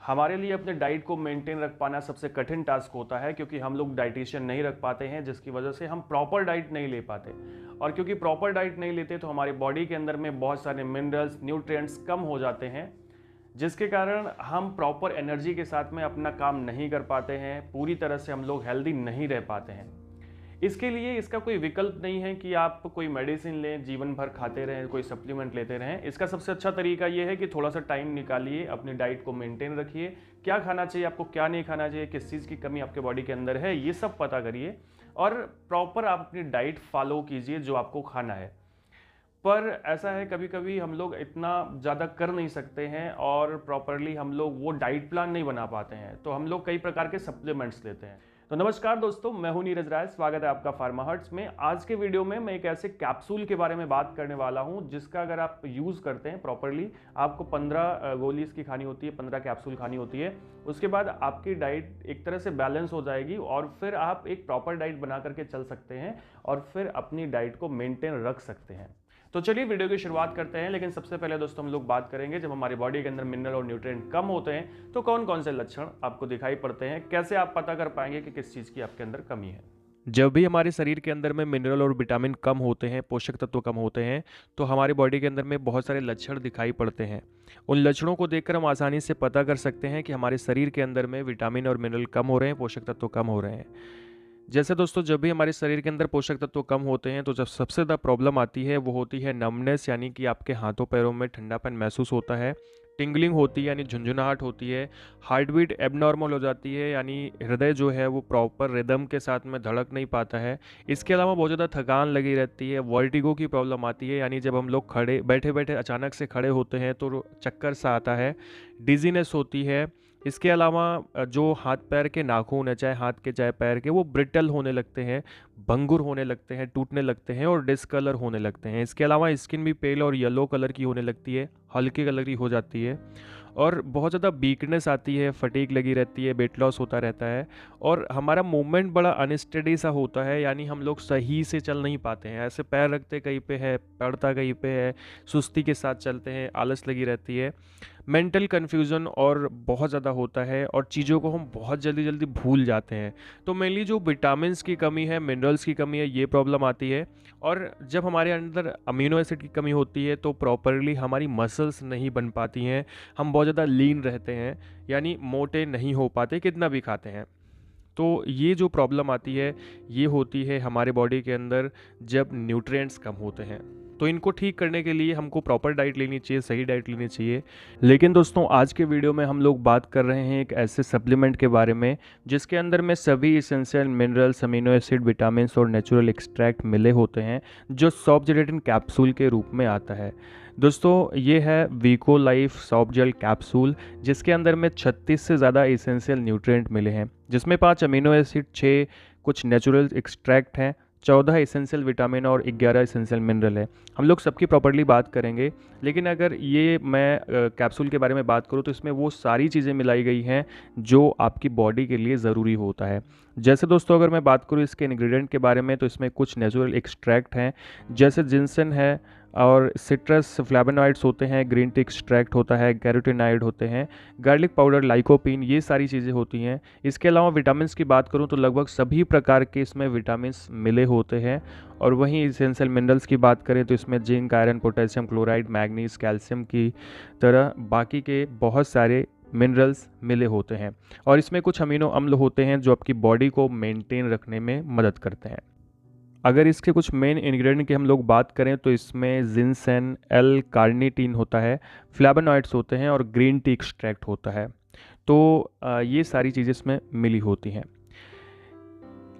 हमारे लिए अपने डाइट को मेंटेन रख पाना सबसे कठिन टास्क होता है, क्योंकि हम लोग डाइटिशियन नहीं रख पाते हैं, जिसकी वजह से हम प्रॉपर डाइट नहीं ले पाते। और क्योंकि प्रॉपर डाइट नहीं लेते तो हमारी बॉडी के अंदर में बहुत सारे मिनरल्स, न्यूट्रिएंट्स कम हो जाते हैं, जिसके कारण हम प्रॉपर एनर्जी के साथ में अपना काम नहीं कर पाते हैं, पूरी तरह से हम लोग हेल्दी नहीं रह पाते हैं। इसके लिए इसका कोई विकल्प नहीं है कि आप कोई मेडिसिन लें, जीवन भर खाते रहें, कोई सप्लीमेंट लेते रहें। इसका सबसे अच्छा तरीका ये है कि थोड़ा सा टाइम निकालिए, अपनी डाइट को मेंटेन रखिए, क्या खाना चाहिए आपको, क्या नहीं खाना चाहिए, किस चीज़ की कमी आपके बॉडी के अंदर है, ये सब पता करिए और प्रॉपर आप अपनी डाइट फॉलो कीजिए जो आपको खाना है। पर ऐसा है कभी कभी हम लोग इतना ज़्यादा कर नहीं सकते हैं और प्रॉपरली हम लोग वो डाइट प्लान नहीं बना पाते हैं, तो हम लोग कई प्रकार के सप्लीमेंट्स लेते हैं। तो नमस्कार दोस्तों, मैं हूं नीरज राय, स्वागत है आपका फार्मा हर्ट्स में। आज के वीडियो में मैं एक ऐसे कैप्सूल के बारे में बात करने वाला हूं जिसका अगर आप यूज़ करते हैं प्रॉपरली, आपको 15 गोली इसकी खानी होती है, 15 कैप्सूल खानी होती है। उसके बाद आपकी डाइट एक तरह से बैलेंस हो जाएगी और फिर आप एक प्रॉपर डाइट बना करके चल सकते हैं और फिर अपनी डाइट को मेंटेन रख सकते हैं। तो चलिए वीडियो की शुरुआत करते हैं। लेकिन सबसे पहले दोस्तों हम लोग बात करेंगे, जब हमारी बॉडी के अंदर मिनरल और न्यूट्रिएंट कम होते हैं तो कौन कौन से लक्षण आपको दिखाई पड़ते हैं, कैसे आप पता कर पाएंगे कि किस चीज़ की आपके अंदर कमी है। जब भी हमारे शरीर के अंदर में मिनरल और विटामिन कम होते हैं, पोषक तत्व कम होते हैं, तो हमारी बॉडी के अंदर में बहुत सारे लक्षण दिखाई पड़ते हैं। उन लक्षणों को देखकर हम आसानी से पता कर सकते हैं कि हमारे शरीर के अंदर में विटामिन और मिनरल कम हो रहे हैं, पोषक तत्व कम हो रहे हैं। जैसे दोस्तों, जब भी हमारे शरीर के अंदर पोषक तत्व कम होते हैं तो जब सबसे ज़्यादा प्रॉब्लम आती है वो होती है नमनेस, यानी कि आपके हाथों पैरों में ठंडापन महसूस होता है। टिंगलिंग होती है यानी झुंझुनाहट होती है। हार्ट बीट एबनॉर्मल हो जाती है, यानी हृदय जो है वो प्रॉपर रिदम के साथ में धड़क नहीं पाता है। इसके अलावा बहुत ज़्यादा थकान लगी रहती है। वर्टिगो की प्रॉब्लम आती है, यानी जब हम लोग खड़े बैठे बैठे अचानक से खड़े होते हैं तो चक्कर सा आता है। डिजीनेस होती है। इसके अलावा जो हाथ पैर के नाखून है, चाहे हाथ के चाहे पैर के, वो ब्रिटल होने लगते हैं, भंगुर होने लगते हैं, टूटने लगते हैं और डिसकलर होने लगते हैं। इसके अलावा स्किन भी पेल और येलो कलर की होने लगती है, हल्के कलर की हो जाती है और बहुत ज़्यादा वीकनेस आती है, फटीग लगी रहती है, वेट लॉस होता रहता है और हमारा मूवमेंट बड़ा अनस्टेडी सा होता है, यानी हम लोग सही से चल नहीं पाते हैं। ऐसे पैर रखते कहीं पे है, पड़ता कहीं पे है, सुस्ती के साथ चलते हैं, आलस लगी रहती है। मेंटल कन्फ्यूज़न और बहुत ज़्यादा होता है और चीज़ों को हम बहुत जल्दी जल्दी भूल जाते हैं। तो मेनली जो विटामिन्स की कमी है, मिनरल्स की कमी है, ये प्रॉब्लम आती है। और जब हमारे अंदर अमीनो एसिड की कमी होती है तो प्रॉपरली हमारी मसल्स नहीं बन पाती हैं, हम बहुत ज़्यादा लीन रहते हैं, यानी मोटे नहीं हो पाते कितना भी खाते हैं। तो ये जो प्रॉब्लम आती है ये होती है हमारे बॉडी के अंदर जब न्यूट्रिएंट्स कम होते हैं। तो इनको ठीक करने के लिए हमको प्रॉपर डाइट लेनी चाहिए, सही डाइट लेनी चाहिए। लेकिन दोस्तों, आज के वीडियो में हम लोग बात कर रहे हैं एक ऐसे सप्लीमेंट के बारे में जिसके अंदर में सभी essential minerals, amino acid, vitamin और नेचुरल एक्सट्रैक्ट मिले होते हैं, जो सॉफ्ट जेलेटिन कैप्सूल के रूप में आता है। दोस्तों, ये है वीको लाइफ सॉफ्ट जेल कैप्सूल, जिसके अंदर में 36 से ज़्यादा इसेंशियल न्यूट्रिएंट मिले हैं, जिसमें 5 अमीनो एसिड, 6 कुछ नेचुरल एक्सट्रैक्ट हैं, 14 इसेंशियल विटामिन और 11 इसेंशियल मिनरल है। हम लोग सबकी प्रॉपर्ली बात करेंगे, लेकिन अगर ये मैं कैप्सूल के बारे में बात करूँ तो इसमें वो सारी चीज़ें मिलाई गई हैं जो आपकी बॉडी के लिए ज़रूरी होता है। जैसे दोस्तों, अगर मैं बात करूँ इसके इंग्रेडिएंट के बारे में तो इसमें कुछ नेचुरल एक्सट्रैक्ट हैं, जैसे जिनसन है और सिट्रस फ्लैवोनॉइड्स होते हैं, ग्रीन टी एक्सट्रैक्ट होता है, कैरोटीनॉइड होते हैं, गार्लिक पाउडर, लाइकोपीन, ये सारी चीज़ें होती हैं। इसके अलावा विटामिन्स की बात करूं तो लगभग सभी प्रकार के इसमें विटामिन्स मिले होते हैं। और वहीं इसेंशियल मिनरल्स की बात करें तो इसमें zinc, iron, potassium chloride, manganese, calcium की तरह बाकी के बहुत सारे मिनरल्स मिले होते हैं। और इसमें कुछ अमीनो अम्ल होते हैं जो आपकी बॉडी को मेंटेन रखने में मदद करते हैं। अगर इसके कुछ मेन इंग्रेडिएंट की हम लोग बात करें तो इसमें जिनसेन, एल कार्निटीन होता है, फ्लैवोनॉइड्स होते हैं और ग्रीन टी एक्सट्रैक्ट होता है। तो ये सारी चीज़ें इसमें मिली होती हैं।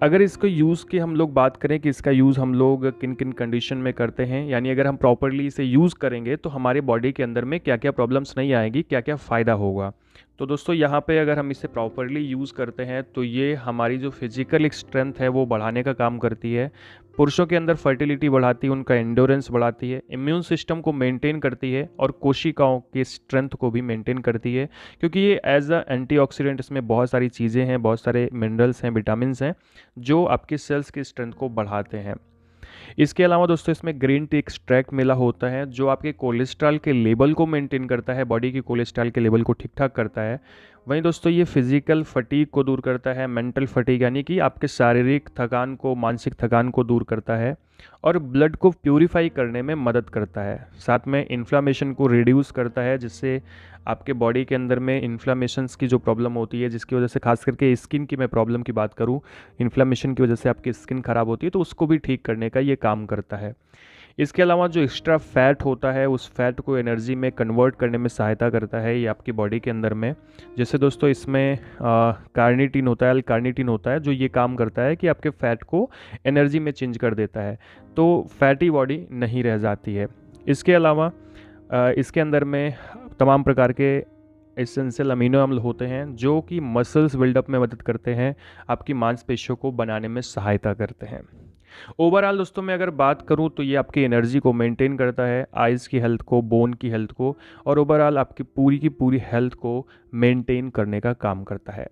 अगर इसको यूज़ की हम लोग बात करें कि इसका यूज़ हम लोग किन किन कंडीशन में करते हैं, यानी अगर हम प्रॉपरली इसे यूज़ करेंगे तो हमारे बॉडी के अंदर में क्या क्या प्रॉब्लम्स नहीं आएगी, क्या क्या फ़ायदा होगा। तो दोस्तों, यहाँ पे अगर हम इसे प्रॉपरली यूज़ करते हैं तो ये हमारी जो फिजिकल स्ट्रेंथ है वो बढ़ाने का काम करती है। पुरुषों के अंदर फर्टिलिटी बढ़ाती है, उनका एंडोरेंस बढ़ाती है, इम्यून सिस्टम को मेंटेन करती है और कोशिकाओं की स्ट्रेंथ को भी मेंटेन करती है, क्योंकि ये एज अ एंटीऑक्सीडेंट इसमें बहुत सारी चीज़ें हैं, बहुत सारे मिनरल्स हैं, विटामिन्स हैं जो आपकी सेल्स की स्ट्रेंथ को बढ़ाते हैं। इसके अलावा दोस्तों इसमें ग्रीन टी एक्सट्रैक्ट मिला होता है जो आपके कोलेस्ट्रॉल के लेवल को मेंटेन करता है, बॉडी की कोलेस्ट्रॉल के लेवल को ठीक ठाक करता है। वहीं दोस्तों ये फिजिकल फटीग को दूर करता है, मेंटल फटीग यानी कि आपके शारीरिक थकान को, मानसिक थकान को दूर करता है और ब्लड को प्यूरिफाई करने में मदद करता है। साथ में इन्फ्लामेशन को रिड्यूस करता है, जिससे आपके बॉडी के अंदर में इन्फ्लामेशंस की जो प्रॉब्लम होती है, जिसकी वजह से खास करके स्किन की मैं प्रॉब्लम की बात करूं, इन्फ्लामेशन की वजह से आपकी स्किन ख़राब होती है, तो उसको भी ठीक करने का ये काम करता है। इसके अलावा जो एक्स्ट्रा फैट होता है उस फैट को एनर्जी में कन्वर्ट करने में सहायता करता है ये आपकी बॉडी के अंदर में। जैसे दोस्तों इसमें कार्निटिन होता है, एल कार्निटिन होता है, जो ये काम करता है कि आपके फैट को एनर्जी में चेंज कर देता है, तो फैटी बॉडी नहीं रह जाती है। इसके अलावा इसके अंदर में तमाम प्रकार के एसेंशियल अमीनो अम्ल होते हैं जो कि मसल्स बिल्डअप में मदद करते हैं, आपकी मांसपेशियों को बनाने में सहायता करते हैं। ओवरऑल दोस्तों मैं अगर बात करूं तो ये आपकी एनर्जी को मेंटेन करता है, आइज़ की हेल्थ को, बोन की हेल्थ को, और ओवरऑल आपकी पूरी की पूरी हेल्थ को मेंटेन करने का काम करता है।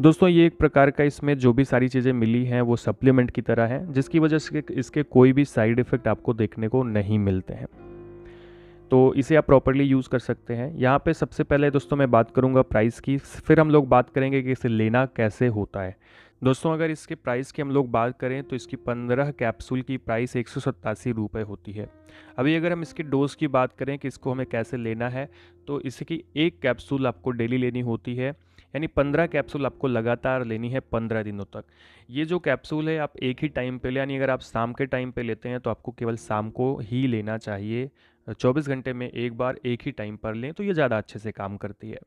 दोस्तों ये एक प्रकार का इसमें जो भी सारी चीज़ें मिली हैं वो सप्लीमेंट की तरह हैं, जिसकी वजह से इसके कोई भी साइड इफ़ेक्ट आपको देखने को नहीं मिलते हैं, तो इसे आप प्रॉपरली यूज़ कर सकते हैं। यहाँ पे सबसे पहले दोस्तों मैं बात करूँगा प्राइस की, फिर हम लोग बात करेंगे कि इसे लेना कैसे होता है। दोस्तों अगर इसके प्राइस की हम लोग बात करें तो इसकी 15 कैप्सूल की प्राइस 187 रुपये होती है। अभी अगर हम इसकी डोज की बात करें कि इसको हमें कैसे लेना है, तो इसकी एक कैप्सूल आपको डेली लेनी होती है, यानी 15 कैप्सूल आपको लगातार लेनी है 15 दिनों तक। ये जो कैप्सूल है आप एक ही टाइम पे ले, यानी अगर आप शाम के टाइम पे लेते हैं तो आपको केवल शाम को ही लेना चाहिए। 24 घंटे में एक बार एक ही टाइम पर लें तो ये ज़्यादा अच्छे से काम करती है।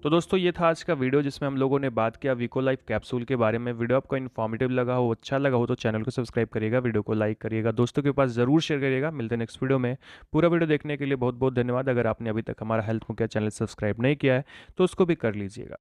तो दोस्तों ये था आज का वीडियो जिसमें हम लोगों ने बात किया विको लाइफ कैप्सूल के बारे में। वीडियो आपको इन्फॉर्मेटिव लगा हो, अच्छा लगा हो तो चैनल को सब्सक्राइब करिएगा, वीडियो को लाइक करिएगा, दोस्तों के पास ज़रूर शेयर करिएगा। मिलते हैं नेक्स्ट वीडियो में। पूरा वीडियो देखने के लिए बहुत बहुत धन्यवाद। अगर आपने अभी तक हमारा हेल्थ मुखिया चैनल सब्सक्राइब नहीं किया है तो उसको भी कर लीजिएगा।